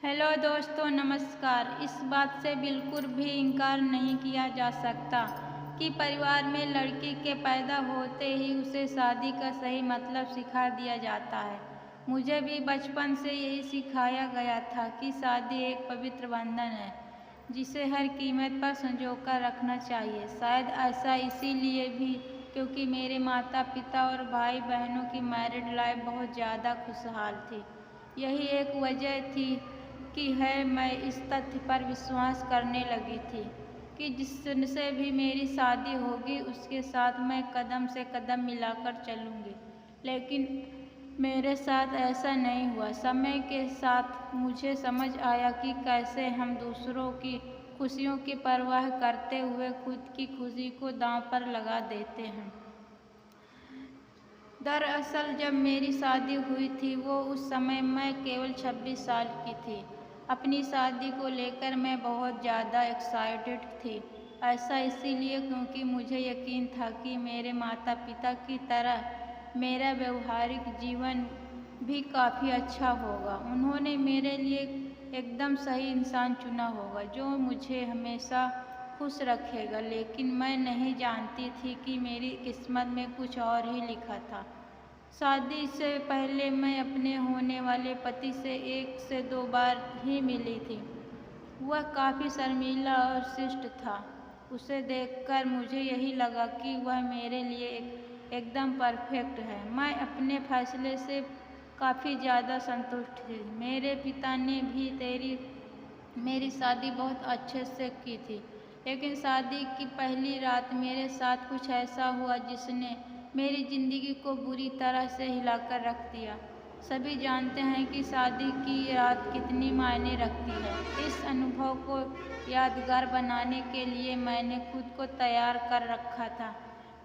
Hello दोस्तों, नमस्कार। इस बात से बिल्कुल भी इनकार नहीं किया जा सकता कि परिवार में लड़की के पैदा होते ही उसे शादी का सही मतलब सिखा दिया जाता है। मुझे भी बचपन से यही सिखाया गया था कि शादी एक पवित्र बंधन है जिसे हर कीमत पर संजोकर रखना चाहिए। शायद ऐसा इसीलिए भी क्योंकि मेरे माता पिता और भाई बहनों की मैरिड लाइफ बहुत ज़्यादा खुशहाल थी। यही एक वजह थी कि मैं इस तथ्य पर विश्वास करने लगी थी कि जिससे भी मेरी शादी होगी उसके साथ मैं कदम से कदम मिलाकर चलूँगी। लेकिन मेरे साथ ऐसा नहीं हुआ। समय के साथ मुझे समझ आया कि कैसे हम दूसरों की खुशियों की परवाह करते हुए खुद की खुशी को दांव पर लगा देते हैं। दरअसल जब मेरी शादी हुई थी उस समय मैं केवल 26 साल की थी। अपनी शादी को लेकर मैं बहुत ज़्यादा एक्साइटेड थी। ऐसा इसीलिए क्योंकि मुझे यकीन था कि मेरे माता पिता की तरह मेरा व्यवहारिक जीवन भी काफ़ी अच्छा होगा। उन्होंने मेरे लिए एकदम सही इंसान चुना होगा जो मुझे हमेशा खुश रखेगा। लेकिन मैं नहीं जानती थी कि मेरी किस्मत में कुछ और ही लिखा था। शादी से पहले मैं अपने होने वाले पति से 1 से 2 बार ही मिली थी। वह काफ़ी शर्मीला और शिष्ट था। उसे देखकर मुझे यही लगा कि वह मेरे लिए एकदम परफेक्ट है। मैं अपने फैसले से काफ़ी ज़्यादा संतुष्ट थी। मेरे पिता ने भी मेरी शादी बहुत अच्छे से की थी। लेकिन शादी की पहली रात मेरे साथ कुछ ऐसा हुआ जिसने मेरी ज़िंदगी को बुरी तरह से हिलाकर रख दिया। सभी जानते हैं कि शादी की रात कितनी मायने रखती है। इस अनुभव को यादगार बनाने के लिए मैंने खुद को तैयार कर रखा था।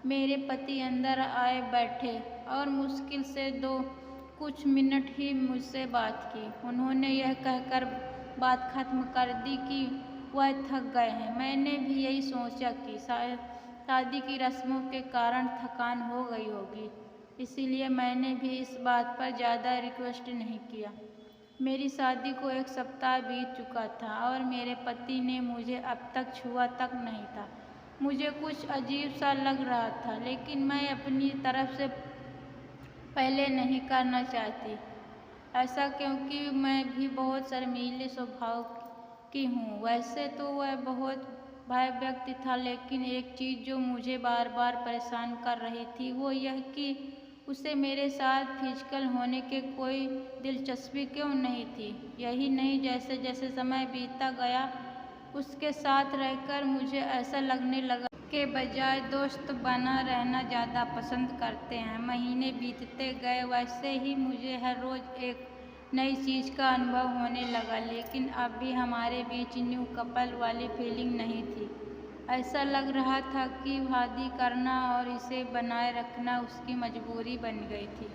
मेरे पति अंदर आए बैठे और मुश्किल से कुछ मिनट ही मुझसे बात की। उन्होंने यह कहकर बात खत्म कर दी कि वह थक गए हैं। मैंने भी यही सोचा कि शायद शादी की रस्मों के कारण थकान हो गई होगी, इसीलिए मैंने भी इस बात पर ज़्यादा रिक्वेस्ट नहीं किया। मेरी शादी को 1 सप्ताह बीत चुका था और मेरे पति ने मुझे अब तक छुआ तक नहीं था। मुझे कुछ अजीब सा लग रहा था, लेकिन मैं अपनी तरफ से पहले नहीं करना चाहती ऐसा, क्योंकि मैं भी बहुत शर्मीले स्वभाव की हूँ। वैसे तो वह बहुत भय व्यक्ति था, लेकिन एक चीज़ जो मुझे बार बार परेशान कर रही थी वो यह कि उसे मेरे साथ फिजिकल होने के कोई दिलचस्पी क्यों नहीं थी। यही नहीं, जैसे जैसे समय बीतता गया उसके साथ रहकर मुझे ऐसा लगने लगा के बजाय दोस्त बना रहना ज़्यादा पसंद करते हैं। महीने बीतते गए, वैसे ही मुझे हर रोज़ एक नई चीज़ का अनुभव होने लगा। लेकिन अब भी हमारे बीच न्यू कपल वाली फीलिंग नहीं थी। ऐसा लग रहा था कि शादी करना और इसे बनाए रखना उसकी मजबूरी बन गई थी।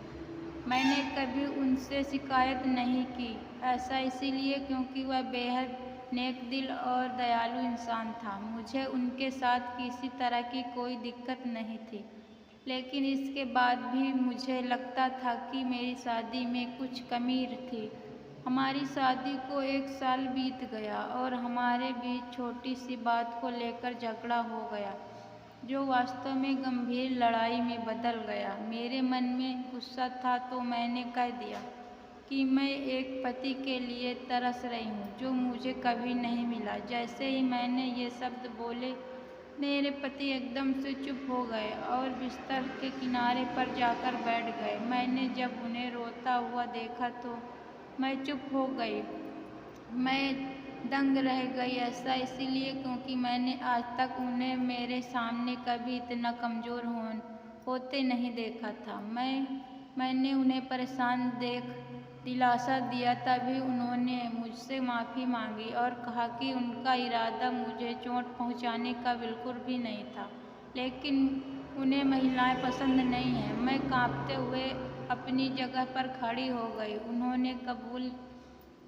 मैंने कभी उनसे शिकायत नहीं की। ऐसा इसीलिए क्योंकि वह बेहद नेक दिल और दयालु इंसान था। मुझे उनके साथ किसी तरह की कोई दिक्कत नहीं थी। लेकिन इसके बाद भी मुझे लगता था कि मेरी शादी में कुछ कमी थी। हमारी शादी को 1 साल बीत गया और हमारे बीच छोटी सी बात को लेकर झगड़ा हो गया, जो वास्तव में गंभीर लड़ाई में बदल गया। मेरे मन में गुस्सा था तो मैंने कह दिया कि मैं एक पति के लिए तरस रही हूँ जो मुझे कभी नहीं मिला। जैसे ही मैंने ये शब्द बोले, मेरे पति एकदम से चुप हो गए और बिस्तर के किनारे पर जाकर बैठ गए। मैंने जब उन्हें रोता हुआ देखा तो मैं चुप हो गई। मैं दंग रह गई। ऐसा इसीलिए क्योंकि मैंने आज तक उन्हें मेरे सामने कभी इतना कमज़ोर होते नहीं देखा था। मैंने उन्हें परेशान देख दिलासा दिया। तभी उन्होंने मुझसे माफ़ी मांगी और कहा कि उनका इरादा मुझे चोट पहुंचाने का बिल्कुल भी नहीं था, लेकिन उन्हें महिलाएं पसंद नहीं हैं। मैं कांपते हुए अपनी जगह पर खड़ी हो गई। उन्होंने कबूल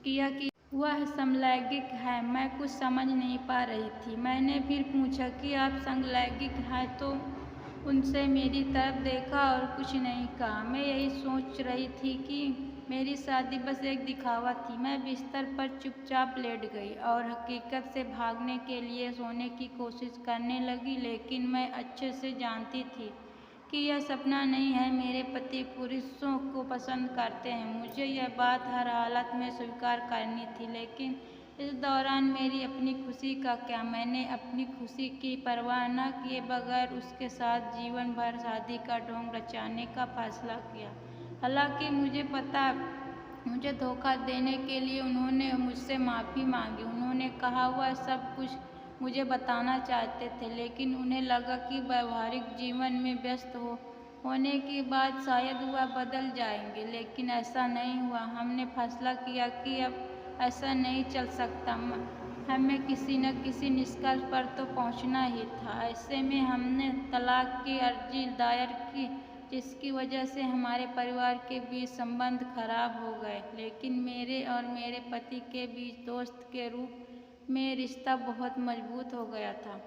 किया कि वह समलैंगिक है। मैं कुछ समझ नहीं पा रही थी। मैंने फिर पूछा कि आप समलैंगिक हैं, तो उनसे मेरी तरफ देखा और कुछ नहीं कहा। मैं यही सोच रही थी कि मेरी शादी बस एक दिखावा थी। मैं बिस्तर पर चुपचाप लेट गई और हकीकत से भागने के लिए सोने की कोशिश करने लगी, लेकिन मैं अच्छे से जानती थी कि यह सपना नहीं है। मेरे पति पुरुषों को पसंद करते हैं, मुझे यह बात हर हालत में स्वीकार करनी थी। लेकिन इस दौरान मेरी अपनी खुशी का क्या? मैंने अपनी खुशी की परवाह न किए बगैर उसके साथ जीवन भर शादी का ढोंग रचाने का फैसला किया। हालांकि मुझे पता, मुझे धोखा देने के लिए उन्होंने मुझसे माफ़ी मांगी। उन्होंने कहा वह सब कुछ मुझे बताना चाहते थे, लेकिन उन्हें लगा कि व्यवहारिक जीवन में व्यस्त होने के बाद शायद वह बदल जाएंगे, लेकिन ऐसा नहीं हुआ। हमने फैसला किया कि अब ऐसा नहीं चल सकता, हमें किसी न किसी निष्कर्ष पर तो पहुंचना ही था। ऐसे में हमने तलाक की अर्जी दायर की, जिसकी वजह से हमारे परिवार के बीच संबंध खराब हो गए। लेकिन मेरे और मेरे पति के बीच दोस्त के रूप में रिश्ता बहुत मजबूत हो गया था।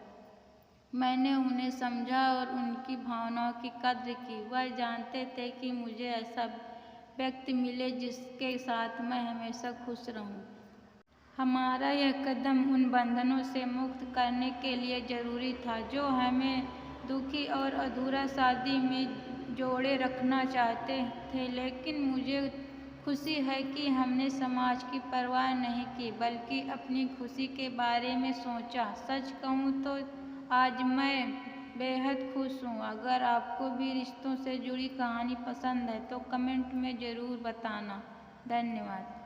मैंने उन्हें समझा और उनकी भावनाओं की कद्र की। वह जानते थे कि मुझे ऐसा व्यक्ति मिले जिसके साथ मैं हमेशा खुश रहूं। हमारा यह कदम उन बंधनों से मुक्त करने के लिए ज़रूरी था जो हमें दुखी और अधूरा शादी में जोड़े रखना चाहते थे। लेकिन मुझे खुशी है कि हमने समाज की परवाह नहीं की, बल्कि अपनी खुशी के बारे में सोचा। सच कहूँ तो आज मैं बेहद खुश हूँ। अगर आपको भी रिश्तों से जुड़ी कहानी पसंद है तो कमेंट में ज़रूर बताना। धन्यवाद।